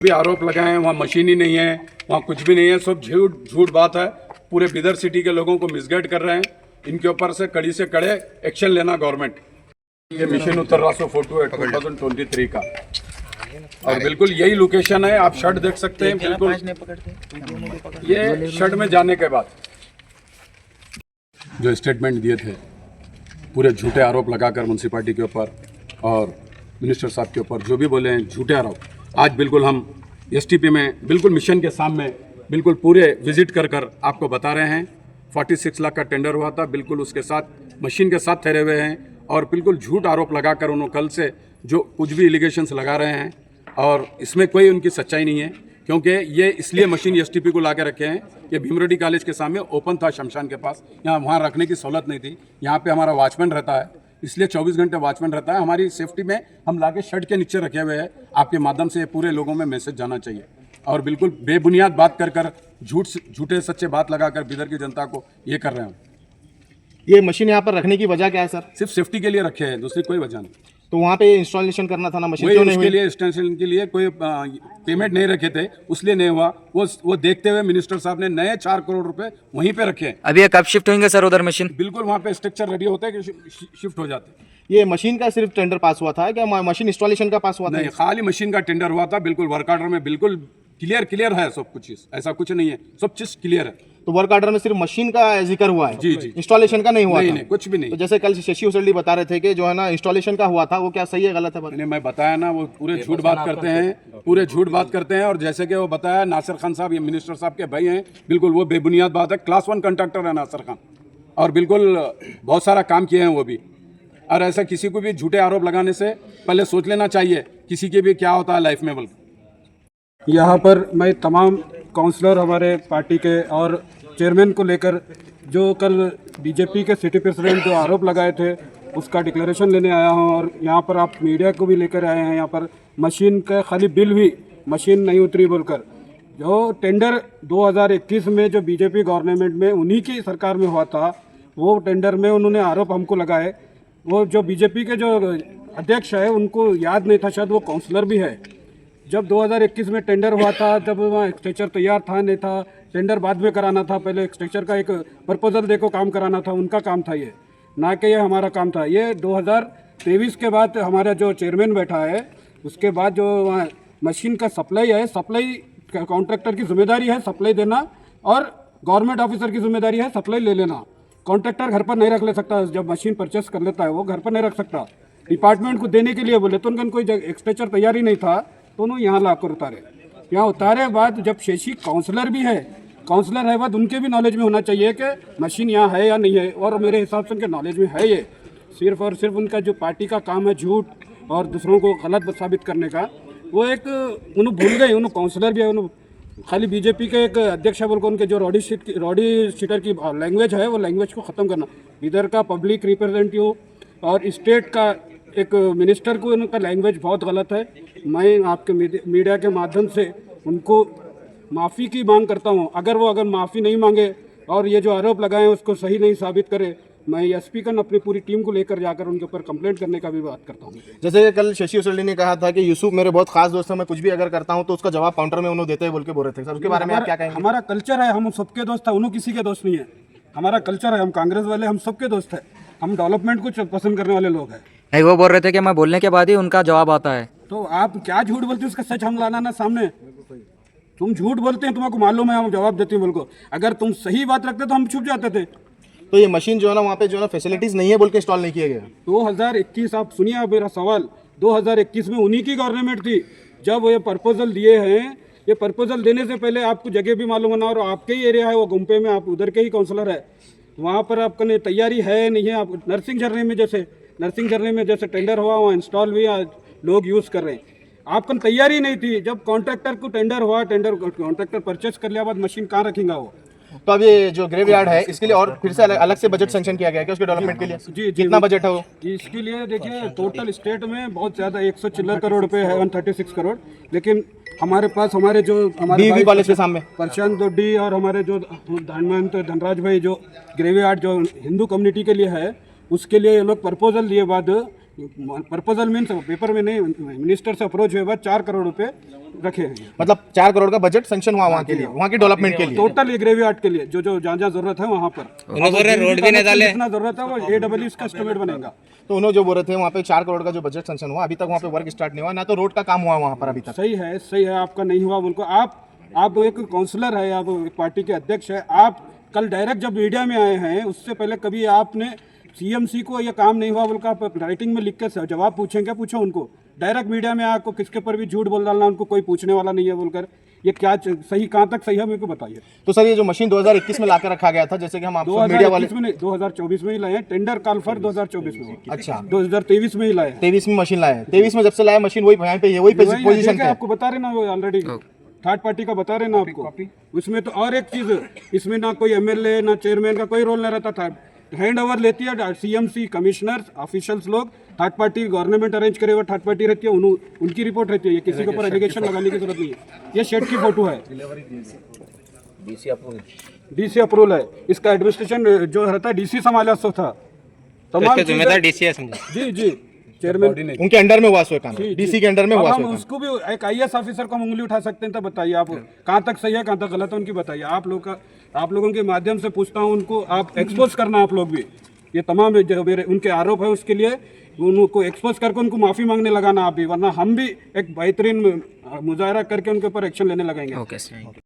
भी आरोप लगाए हैं वहाँ मशीन ही नहीं है, वहाँ कुछ भी नहीं है, सब झूठ बात है। पूरे बिदर सिटी के लोगों को मिसगाइड कर रहे हैं। इनके ऊपर से कड़े एक्शन लेना गवर्नमेंट। ये मिशन उत्तर रासो फोटो है 2023 का और बिल्कुल यही लोकेशन है। आप शर्ट देख सकते हैं, बिल्कुल ये शर्ट में जाने के बाद जो स्टेटमेंट दिए थे, पूरे झूठे आरोप लगाकर म्यूनसिपालिटी के ऊपर और मिनिस्टर साहब के ऊपर जो भी बोले हैं झूठे आरोप, आज बिल्कुल हम एसटीपी में बिल्कुल मिशन के सामने बिल्कुल पूरे विजिट कर आपको बता रहे हैं। 46 लाख का टेंडर हुआ था, बिल्कुल उसके साथ मशीन के साथ ठहरे हुए हैं और बिल्कुल झूठ आरोप लगाकर उन्होंने कल से जो कुछ भी एलिगेशंस लगा रहे हैं और इसमें कोई उनकी सच्चाई नहीं है, क्योंकि ये इसलिए मशीन एसटीपी को ला के रखे हैं। ये भीमरेड्डी कॉलेज के सामने ओपन था शमशान के पास, यहाँ वहाँ रखने की सहूलत नहीं थी। यहाँ पे हमारा वॉचमैन रहता है, इसलिए 24 घंटे वॉचमैन रहता है। हमारी सेफ्टी में हम लाके शर्ट के नीचे रखे हुए हैं। आपके माध्यम से पूरे लोगों में मैसेज जाना चाहिए और बिल्कुल बेबुनियाद बात कर झूठे सच्चे बात लगाकर बिदर की जनता को ये कर रहे हैं। ये मशीन यहाँ पर रखने की वजह क्या है सर? सिर्फ सेफ्टी के लिए रखे हैं, दूसरी कोई वजह नहीं। तो वहाँ पे इंस्टॉलेशन करना था ना, मशीन क्यों नहीं उसके हुई? लिए इंस्टॉलेशन के लिए कोई पेमेंट नहीं रखे थे, उसलिए नहीं हुआ। वो देखते हुए मिनिस्टर साहब ने नए 4 करोड़ रुपए वहीं पे रखे हैं। अभी ये कब शिफ्ट होंगे सर उधर मशीन? बिल्कुल वहाँ पे स्ट्रक्चर रेडी होता है कि शिफ्ट हो जाते हैं। ये मशीन का सिर्फ टेंडर पास हुआ था क्या? मशीन इंस्टॉलेशन का पास हुआ था? नहीं, खाली मशीन का टेंडर हुआ था। बिल्कुल वर्क ऑर्डर में बिल्कुल क्लियर है सब कुछ, ऐसा कुछ नहीं है, सब चीज क्लियर है। तो वर्क ऑर्डर में सिर्फ मशीन का जिक्र हुआ है? जी। इंस्टॉलेशन का नहीं हुआ? नहीं, कुछ भी नहीं। तो जैसे कल शशि उसल्डी बता रहे थे कि जो है ना इंस्टॉलेशन का हुआ था, वो क्या सही है गलत है? मैं बताया ना, वो पूरे झूठ बात करते हैं और जैसे कि वो बताया नासिर खान साहब, ये मिनिस्टर साहब के भाई हैं, बिल्कुल वो बेबुनियाद बात है। क्लास 1 कंट्रैक्टर है नासिर खान और बिल्कुल बहुत सारा काम किए हैं वो भी। और ऐसा किसी को भी झूठे आरोप लगाने से पहले सोच लेना चाहिए किसी के भी क्या होता है लाइफ में। बल्कि यहाँ पर मैं तमाम काउंसलर हमारे पार्टी के और चेयरमैन को लेकर जो कल बीजेपी के सिटी प्रेसिडेंट जो आरोप लगाए थे उसका डिक्लेरेशन लेने आया हूँ। और यहाँ पर आप मीडिया को भी लेकर आए हैं। यहाँ पर मशीन का खाली बिल हुई, मशीन नहीं उतरी बोलकर। जो टेंडर 2021 में जो बीजेपी गवर्नमेंट में उन्हीं की सरकार में हुआ था, वो टेंडर में उन्होंने आरोप हमको लगाए। वो जो बीजेपी के जो अध्यक्ष है उनको याद नहीं था, शायद वो काउंसलर भी है। जब 2021 में टेंडर हुआ था, जब वहाँ स्ट्रक्चर तैयार था नहीं था, टेंडर बाद में कराना था, पहले स्ट्रक्चर का एक प्रपोजल देखो काम कराना था, उनका काम था ये, ना कि ये हमारा काम था। ये 2023 के बाद हमारा जो चेयरमैन बैठा है, उसके बाद जो वहाँ मशीन का सप्लाई है, सप्लाई कॉन्ट्रैक्टर की जिम्मेदारी है सप्लाई देना और गवर्नमेंट ऑफिसर की जिम्मेदारी है सप्लाई ले लेना। कॉन्ट्रैक्टर घर पर नहीं रख ले सकता, जब मशीन परचेस कर लेता है वो घर पर नहीं रख सकता। डिपार्टमेंट को देने के लिए बोले तो उनका कोई स्ट्रक्चर तैयार ही नहीं था, तो उन्होंने यहाँ लाकर उतारे। यहाँ उतारे बाद जब शशि काउंसलर है बाद उनके भी नॉलेज में होना चाहिए कि मशीन यहाँ है या नहीं है, और मेरे हिसाब से उनके नॉलेज में है। ये सिर्फ और सिर्फ उनका जो पार्टी का काम है झूठ और दूसरों को गलत साबित करने का, वो एक उन्होंने भूल गए। उन्होंने काउंसलर भी है, उन्होंने खाली बीजेपी के एक अध्यक्ष बोलकर उनके जो रॉडी शीटर की लैंग्वेज है वो लैंग्वेज को ख़त्म करना। इधर का पब्लिक रिप्रेजेंटेटिव और स्टेट का एक मिनिस्टर को उनका लैंग्वेज बहुत गलत है। मैं आपके मीडिया के माध्यम से उनको माफ़ी की मांग करता हूं। अगर माफ़ी नहीं मांगे और ये जो आरोप लगाए हैं उसको सही नहीं साबित करे, मैं एसपी का अपनी पूरी टीम को लेकर जाकर उनके ऊपर कंप्लेंट करने का भी बात करता हूं। जैसे कल शशि उसल्डी ने कहा था कि यूसुफ मेरे बहुत खास दोस्त है, मैं कुछ भी अगर करता हूं तो उसका जवाब काउंटर में उन्होंने देते हैं बोल के बोल रहे थे सर, उसके बारे में आप क्या कहेंगे? हमारा कल्चर है, हम सबके दोस्त है, उन्होंने किसी के दोस्त नहीं है। हमारा कल्चर है, हम कांग्रेस वाले हम सबके दोस्त है, हम डेवलपमेंट को पसंद करने वाले लोग हैं। नहीं, वो बोल रहे थे कि मैं बोलने के बाद ही उनका जवाब आता है। तो आप क्या झूठ बोलते हैं, उसका सच हम लाना ना सामने। तुम झूठ बोलते हैं, तुमको मालूम है, हम जवाब देते हैं बोल। अगर तुम सही बात रखते तो हम छुप जाते थे। तो ये मशीन जो है ना वहाँ पे जो है ना फैसिलिटीज नहीं है बोल के इंस्टॉल नहीं किया गया। 2021 आप सुनिए मेरा सवाल, 2021 में उन्हीं की गवर्नमेंट थी जब ये प्रपोजल दिए हैं। ये प्रपोजल देने से पहले आपको जगह भी मालूम होना, और आपके ही एरिया है वो गुम्पे में, आप उधर के ही काउंसलर है, वहाँ पर आपका तैयारी है नहीं है। आप नर्सिंग झरने में जैसे टेंडर हुआ वहाँ इंस्टॉल हुई, आज लोग यूज़ कर रहे हैं। आपका तैयारी नहीं थी। जब कॉन्ट्रैक्टर को टेंडर हुआ, कॉन्ट्रैक्टर परचेस कर लिया बाद मशीन कहाँ रखेंगे वो? तो अब ये जो ग्रेवयार्ड है इसके लिए और फिर से अलग से बजट सैंक्शन किया गया है उसके डेवलपमेंट के लिए? जी, कितना बजट है वो? इसके लिए देखिए टोटल स्टेट में बहुत ज़्यादा 100 चिल्लर करोड़ रुपए है, 136 करोड़। लेकिन हमारे पास हमारे बीवी कॉलेज के सामने प्रशांत दोड्डी और हमारे जो धनराज भाई जो ग्रेवयार्ड जो हिंदू कम्युनिटी के लिए है, उसके लिए ये लोग प्रपोजल दिए बाद प्रपोजल मीन्स पेपर में नहीं, मिनिस्टर से अप्रोच हुए बाद 4 करोड़ रुपए रखे हैं मतलब 4 करोड़ का बजट सैंक्शन हुआ वहाँ के लिए, वहाँ की डेवलपमेंट के लिए। टोटल ग्रेवयार्ड के लिए जो जहाँ जहाँ जरूरत है वहाँ पर रोड भी नहीं डाले, जितना जरूरत है वो AWE इसका एस्टिमेट बनेगा। तो उन्होंने जो बोल रहे थे वहाँ पे 4 करोड़ का जो बजट सैंक्शन हुआ, अभी तक वहाँ पे वर्क स्टार्ट नहीं हुआ, ना तो रोड का काम हुआ वहाँ पर अभी तक। सही है, आपका नहीं हुआ उनको। आप एक काउंसलर है, आप एक पार्टी के अध्यक्ष है, आप कल डायरेक्ट जब मीडिया में आए हैं उससे पहले कभी आपने CMC को ये काम नहीं हुआ बोलकर आप राइटिंग में लिख के जवाब पूछेंगे? पूछो उनको डायरेक्ट मीडिया में, आपको किसके पर भी झूठ बोल डालना, उनको कोई पूछने वाला नहीं है बोलकर। ये क्या सही, कहाँ तक सही है मेरे को बताइए। तो सर ये जो मशीन 2021 में लाकर रखा गया था, जैसे कि हम आपको मीडिया वाले 2021 में नहीं, 2024 में ही लाए हैं। टेंडर कॉल फॉर 2024 में। अच्छा 2023 में ही लाए हैं। 23 में मशीन लाए हैं, 23 में जब से लाया मशीन वही यहाँ पे वही पोजीशन पे। आपको बता रहे ना, वो ऑलरेडी थर्ड पार्टी का बता रहे ना आपको। उसमें तो और एक चीज, इसमें ना कोई MLA ना चेयरमैन का कोई रोल नहीं रहता था। हैंड ओवर लेती है CMC, कमिश्नर्स, ऑफिशियल्स लोग। थर्ड पार्टी गवर्नमेंट अरेंज करे हुआ थर्ड पार्टी रहती है, उनकी रिपोर्ट रहती है। ये किसी के ऊपर एलिगेशन लगाने की जरूरत नहीं है। ये शेड की फोटो है, DC अप्रूवल है। इसका एडमिनिस्ट्रेशन जो रहता है DC संभाला सो था, तमाम जिम्मेदार DC है। जी चेयरमैन उनके अंडर में हुआ, काम DC के अंडर में हुआ। हम उसको भी एक IAS ऑफिसर को हम उंगली उठा सकते हैं, तो बताइए आप कहाँ तक सही है कहाँ तक गलत है, उनकी बताइए। आप लोगों के माध्यम से पूछता हूँ, उनको आप एक्सपोज करना, आप लोग भी ये तमाम जो मेरे उनके आरोप है उसके लिए उनको एक्सपोज करके उनको माफ़ी मांगने लगाना आप भी, वरना हम भी एक बेहतरीन मुजाहरा करके उनके ऊपर एक्शन लेने लगाएंगे।